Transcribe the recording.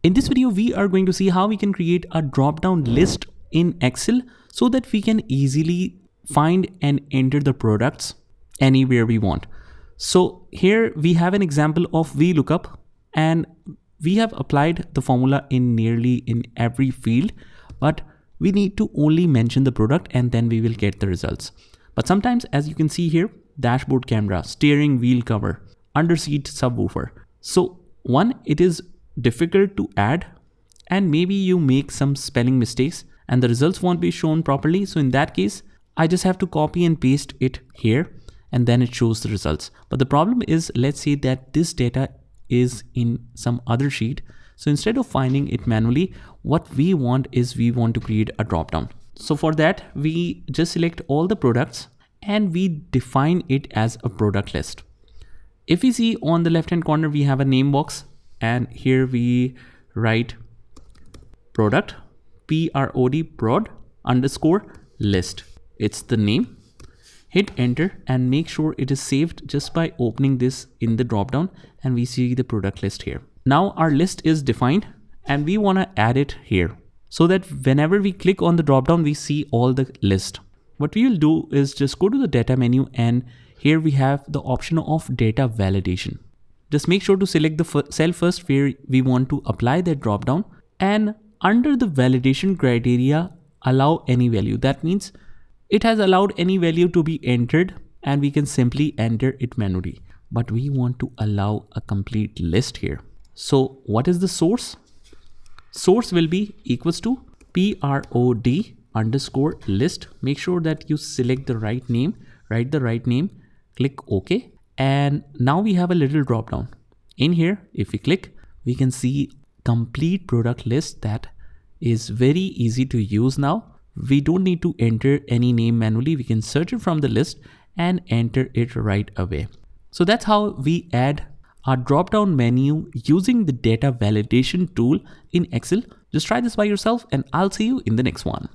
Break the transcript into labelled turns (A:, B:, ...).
A: In this video, we are going to see how we can create a drop-down list in Excel so that we can easily find and enter the products anywhere we want. So here we have an example of VLOOKUP, and we have applied the formula in nearly in every field, but we need to only mention the product and then we will get the results. But sometimes, as you can see here, dashboard camera, steering wheel cover, underseat subwoofer. So one, it is difficult to add, and maybe you make some spelling mistakes and the results won't be shown properly. So in that case, I just have to copy and paste it here and then it shows the results. But the problem is, let's say that this data is in some other sheet. So instead of finding it manually, what we want is we want to create a drop down. So for that, we just select all the products and we define it as a product list. If we see on the left hand corner, we have a name box, and here we write product, PROD, prod underscore list. It's the name. Hit enter and make sure it is saved just by opening this in the dropdown, and we see the product list here. Now our list is defined and we want to add it here so that whenever we click on the dropdown, we see all the list. What we will do is just go to the data menu, and here we have the option of data validation. Just make sure to select the cell first where we want to apply that dropdown, and under the validation criteria, allow any value. That means it has allowed any value to be entered and we can simply enter it manually. But we want to allow a complete list here. So what is the source? Source will be equals to PROD underscore list. Make sure that you select the right name, write the right name, click OK. And now we have a little drop down. In here, if we click, we can see complete product list that is very easy to use now. We don't need to enter any name manually. We can search it from the list and enter it right away. So that's how we add our drop-down menu using the data validation tool in Excel. Just try this by yourself and I'll see you in the next one.